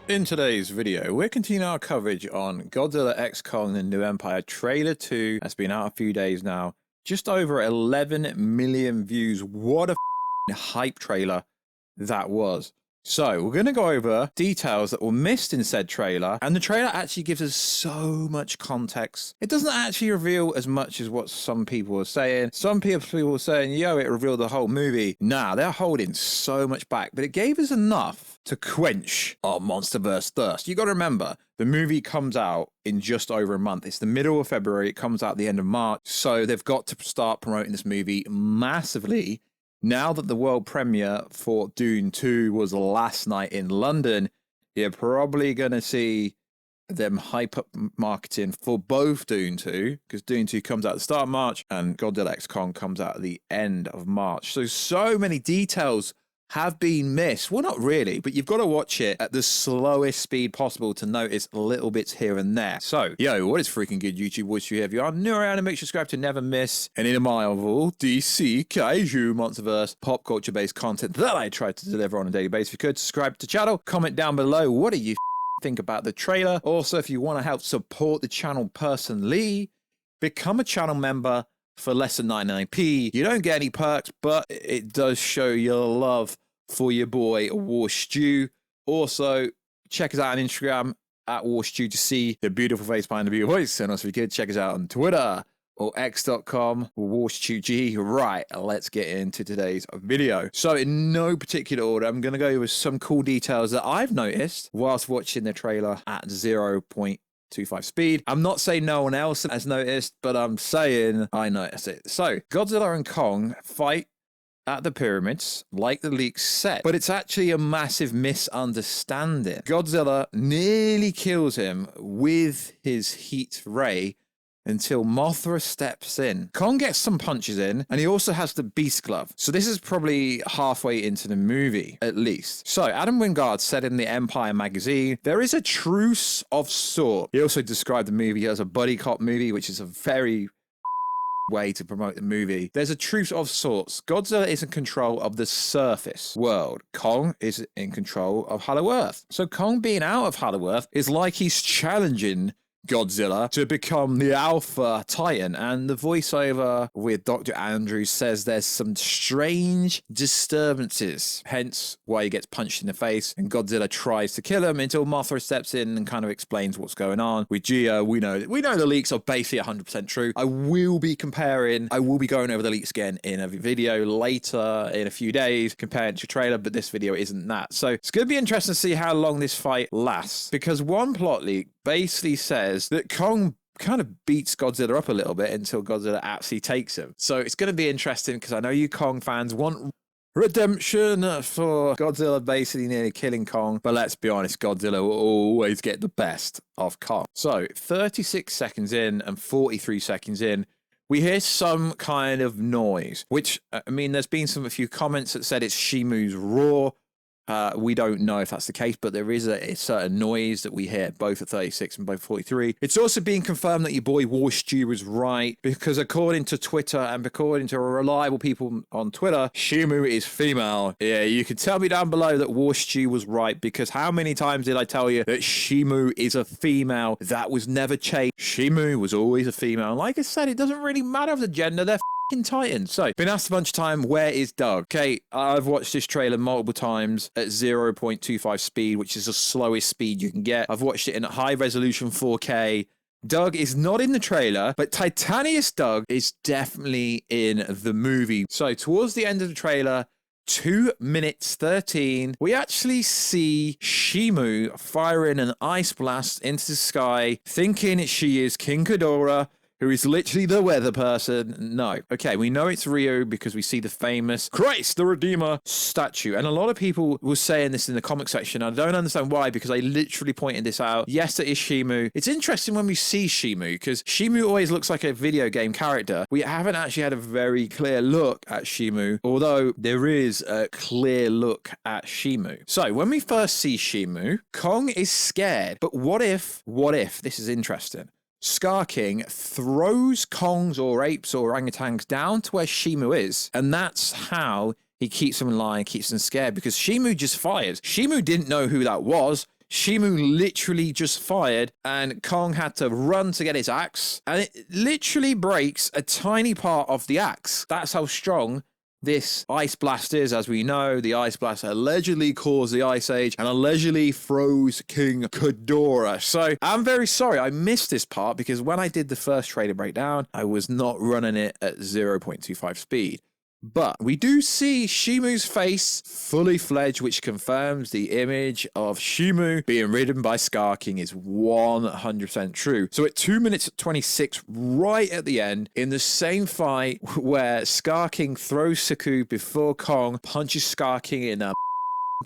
In today's video, we're continuing our coverage on Godzilla X Kong The New Empire Trailer 2. That's been out a few days now. Just over 11 million views. What a hype trailer that was. So we're going to go over details that were missed in said trailer, and the trailer actually gives us so much context. It doesn't actually reveal as much as what some people are saying. Some people are saying, yo, it revealed the whole movie. Nah, they're holding so much back, but it gave us enough to quench our MonsterVerse thirst. You got to remember, the movie comes out in just over a month. It's the middle of February. It comes out at the end of March. So they've got to start promoting this movie massively. Now that the world premiere for Dune 2 was last night in London, you're probably going to see them hype up marketing for both Dune 2, because Dune 2 comes out at the start of March and Godzilla X Kong comes out at the end of March. So many details have been missed. Well, not really, but you've got to watch it at the slowest speed possible to notice little bits here and there. So, yo, what is freaking good, YouTube? Voice you have? You are new around and make sure to subscribe to never miss any of my Marvel, DC, Kaiju, MonsterVerse, pop culture based content that I try to deliver on a daily basis. If you could, subscribe to the channel, comment down below what do you think about the trailer. Also, if you want to help support the channel personally, become a channel member for less than 99p. You don't get any perks, but it does show your love for your boy Warstu. Also, check us out on Instagram at Warstu to see the beautiful face behind the beautiful voice. And also, if you could, check us out on Twitter or x.com, WarstuG. Right, let's get into today's video. So in no particular order, I'm going to go over some cool details that I've noticed whilst watching the trailer at 0.25 speed. I'm not saying no one else has noticed, but I'm saying I noticed it. So Godzilla and Kong fight at the pyramids like the leaks said, but it's actually a massive misunderstanding. Godzilla nearly kills him with his heat ray until Mothra steps in. Kong gets some punches in, and he also has the Beast Glove. So this is probably halfway into the movie, at least. So Adam Wingard said in the Empire magazine, there is a truce of sort. He also described the movie as a buddy cop movie, which is a very way to promote the movie. There's a truce of sorts. Godzilla is in control of the surface world. Kong is in control of Hollow Earth. So Kong being out of Hollow Earth is like he's challenging Godzilla to become the alpha titan, and the voiceover with Dr. Andrews says there's some strange disturbances, hence why he gets punched in the face and Godzilla tries to kill him until Mothra steps in and kind of explains what's going on. With Geo, we know the leaks are basically 100% true. I will be going over the leaks again in a video later in a few days compared to trailer, but this video isn't that. So it's going to be interesting to see how long this fight lasts, because one plot leak basically says that Kong kind of beats Godzilla up a little bit until Godzilla actually takes him. So it's going to be interesting, because I know you Kong fans want redemption for Godzilla basically nearly killing Kong, but let's be honest, Godzilla will always get the best of Kong. So 36 seconds in and 43 seconds in, we hear some kind of noise, which, I mean, there's been a few comments that said it's Shimu's roar. We don't know if that's the case, but there is a certain noise that we hear both at 36 and both 43. It's also being confirmed that your boy Warstu was right, because according to Twitter and according to reliable people on Twitter, Shimu is female. Yeah, you can tell me down below that Warstu was right, because how many times did I tell you that Shimu is a female? That was never changed. Shimu was always a female. And like I said, it doesn't really matter of the gender. They're Titans. So, been asked a bunch of time, where is Doug? Okay, I've watched this trailer multiple times at 0.25 speed, which is the slowest speed you can get. I've watched it in high resolution 4K. Doug is not in the trailer, but Titanius Doug is definitely in the movie. So, towards the end of the trailer, 2 minutes 13, we actually see Shimu firing an ice blast into the sky, thinking she is King Ghidorah, who is literally the weather person. No. Okay, we know it's Rio because we see the famous Christ the Redeemer statue. And a lot of people were saying this in the comic section. I don't understand why, because I literally pointed this out. Yes, it is Shimu. It's interesting when we see Shimu, because Shimu always looks like a video game character. We haven't actually had a very clear look at Shimu, although there is a clear look at Shimu. So when we first see Shimu, Kong is scared. But what if, this is interesting, Scar King throws Kongs or apes or orangutans down to where Shimu is, and that's how he keeps them in line, keeps them scared, because Shimu just fires. Shimu didn't know who that was. Shimu literally just fired and Kong had to run to get his axe, and it literally breaks a tiny part of the axe. That's how strong this ice blast is. As we know, the ice blast allegedly caused the Ice Age and allegedly froze King Ghidorah. So I'm very sorry I missed this part, because when I did the first trailer breakdown, I was not running it at 0.25 speed. But we do see Shimu's face fully fledged, which confirms the image of Shimu being ridden by Scar King is 100% true. So at 2 minutes 26, right at the end, in the same fight where Scar King throws Saku before Kong punches Scar King in the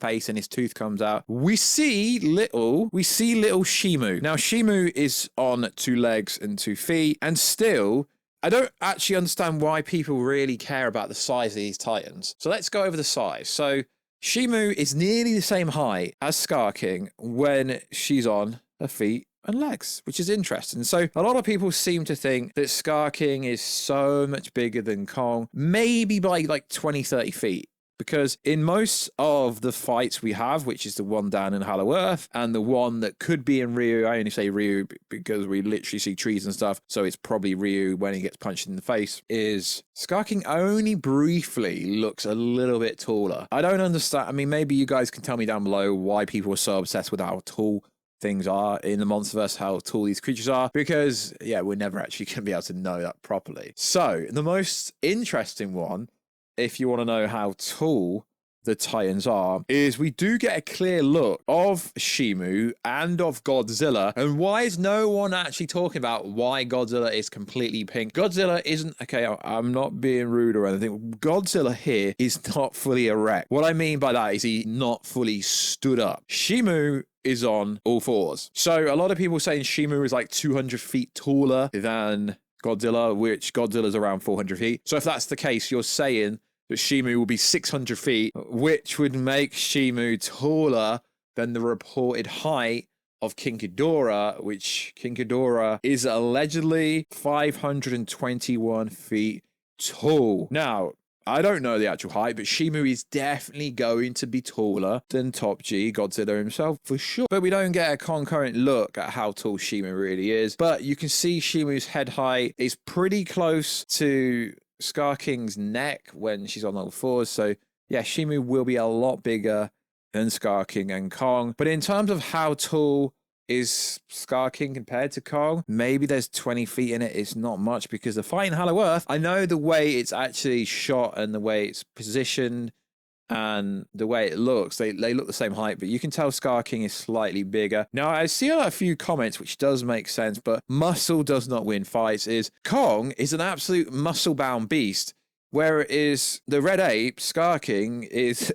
face and his tooth comes out, we see little Shimu. Now Shimu is on 2 legs and 2 feet, and still I don't actually understand why people really care about the size of these titans. So let's go over the size. So Shimu is nearly the same height as Scar King when she's on her feet and legs, which is interesting. So a lot of people seem to think that Scar King is so much bigger than Kong, maybe by like 20, 30 feet. Because in most of the fights we have, which is the one down in Hollow Earth and the one that could be in Ryu, I only say Ryu because we literally see trees and stuff, so it's probably Ryu when he gets punched in the face, is Scar King only briefly looks a little bit taller. I don't understand. I mean, maybe you guys can tell me down below why people are so obsessed with how tall things are in the MonsterVerse, how tall these creatures are, because, yeah, we're never actually going to be able to know that properly. So the most interesting one, if you want to know how tall the Titans are, is we do get a clear look of Shimu and of Godzilla. And why is no one actually talking about why Godzilla is completely pink? Godzilla isn't, okay, I'm not being rude or anything. Godzilla here is not fully erect. What I mean by that is he not fully stood up. Shimu is on all fours. So a lot of people saying Shimu is like 200 feet taller than Godzilla, which Godzilla's around 400 feet. So if that's the case, you're saying that Shimu will be 600 feet, which would make Shimu taller than the reported height of King Ghidorah, which King Ghidorah is allegedly 521 feet tall. Now, I don't know the actual height, but Shimu is definitely going to be taller than Top G, Godzilla himself, for sure. But we don't get a concurrent look at how tall Shimu really is. But you can see Shimu's head height is pretty close to Scar King's neck when she's on all fours. So yeah, Shimu will be a lot bigger than Scar King and Kong. But in terms of how tall is Scar King compared to Kong, maybe there's 20 feet in it. It's not much, because the fight in Hollow Earth, I know the way it's actually shot and the way it's positioned and the way it looks, they look the same height, but you can tell Scar King is slightly bigger. Now, I see a few comments, which does make sense, but muscle does not win fights. Is Kong is an absolute muscle-bound beast, whereas the Red Ape, Scar King, is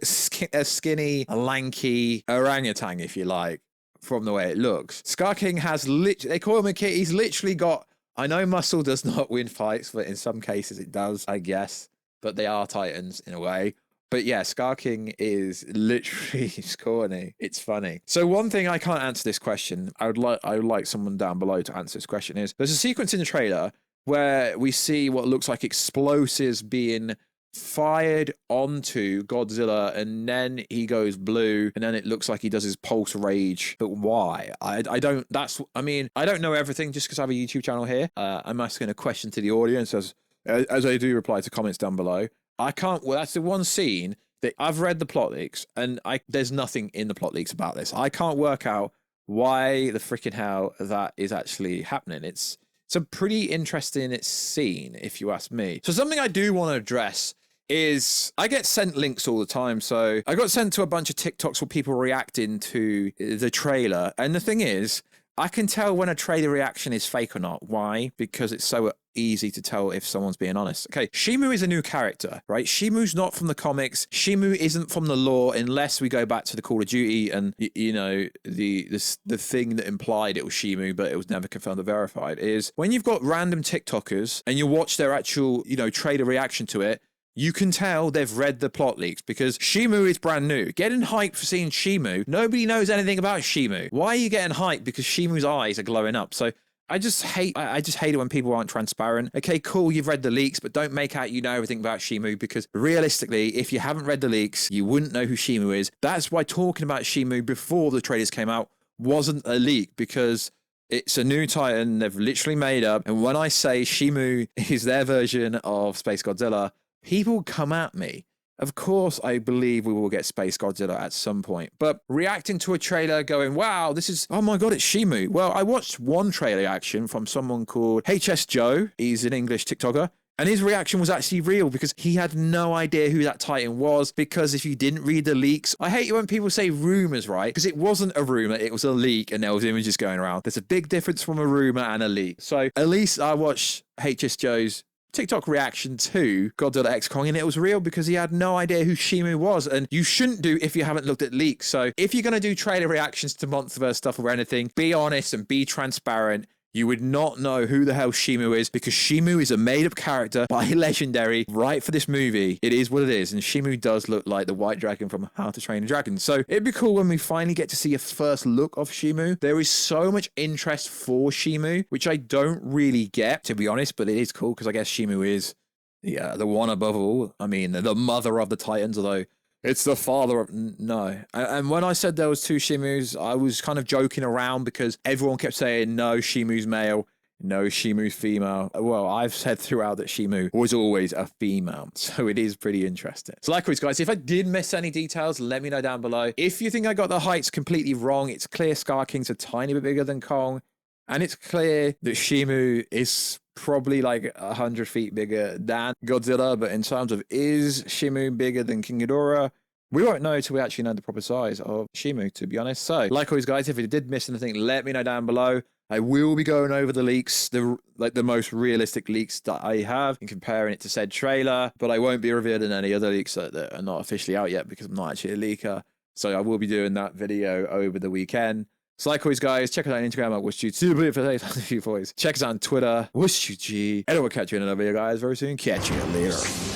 a skinny, lanky orangutan, if you like, from the way it looks. Scar King has they call him a kid. He's literally got, I know muscle does not win fights, but in some cases it does, I guess, but they are titans in a way. But yeah, Scar King is literally scrawny. It's funny. So one thing, I can't answer this question. I would like someone down below to answer this question. Is there's a sequence in the trailer where we see what looks like explosives being fired onto Godzilla, and then he goes blue, and then it looks like he does his pulse rage. But why? I don't know everything just because I have a YouTube channel here. I'm asking a question to the audience as I do reply to comments down below. Well, that's the one scene that I've read the plot leaks, and there's nothing in the plot leaks about this. I can't work out why the freaking hell that is actually happening. It's a pretty interesting scene, if you ask me. So something I do want to address is I get sent links all the time. So I got sent to a bunch of TikToks with people reacting to the trailer. And the thing is, I can tell when a trailer reaction is fake or not. Why? Because it's so easy to tell if someone's being honest. Okay, Shimu is a new character, right? Shimu's not from the comics. Shimu isn't from the lore, unless we go back to the Call of Duty and, you know, the thing that implied it was Shimu, but it was never confirmed or verified, is when you've got random TikTokers and you watch their actual, you know, trailer reaction to it, you can tell they've read the plot leaks, because Shimu is brand new. Getting hyped for seeing Shimu, nobody knows anything about Shimu. Why are you getting hyped? Because Shimu's eyes are glowing up. So I just hate it when people aren't transparent. Okay, cool, you've read the leaks, but don't make out you know everything about Shimu, because realistically, if you haven't read the leaks, you wouldn't know who Shimu is. That's why talking about Shimu before the trailers came out wasn't a leak because it's a new Titan they've literally made up. And when I say Shimu is their version of Space Godzilla, people come at me. Of course, I believe we will get Space Godzilla at some point, but reacting to a trailer going, wow, this is, oh my God, it's Shimu. Well, I watched one trailer reaction from someone called HS Joe. He's an English TikToker. And his reaction was actually real because he had no idea who that Titan was. Because if you didn't read the leaks, I hate it when people say rumors, right? Because it wasn't a rumor, it was a leak and there was images going around. There's a big difference from a rumor and a leak. So at least I watched HS Joe's TikTok reaction to Godzilla X Kong, and it was real because he had no idea who Shimu was, and you shouldn't do if you haven't looked at leaks. So if you're going to do trailer reactions to MonsterVerse stuff or anything, be honest and be transparent. You would not know who the hell Shimu is because Shimu is a made-up character by Legendary right for this movie. It is what it is, and Shimu does look like the white dragon from How to Train a Dragon. So it'd be cool when we finally get to see a first look of Shimu. There is so much interest for Shimu, which I don't really get, to be honest, but it is cool because I guess Shimu is the one above all. I mean, the mother of the Titans, although it's the father of... No. And when I said there was two Shimus, I was kind of joking around because everyone kept saying, no, Shimu's male, no, Shimu's female. Well, I've said throughout that Shimu was always a female. So it is pretty interesting. So likewise, guys, if I did miss any details, let me know down below. If you think I got the heights completely wrong, it's clear Scar King's a tiny bit bigger than Kong. And it's clear that Shimu is probably like 100 feet bigger than Godzilla, but in terms of is Shimu bigger than King Ghidorah, we won't know till we actually know the proper size of Shimu, to be honest. So, like always, guys, if you did miss anything, let me know down below. I will be going over the leaks, the most realistic leaks that I have, and comparing it to said trailer, but I won't be revealing any other leaks that are not officially out yet because I'm not actually a leaker. So I will be doing that video over the weekend. So like always, guys, check us out on Instagram at Warstu2. Check us out on Twitter, Warstu G. And we'll catch you in another video, guys, very soon. Catch you later.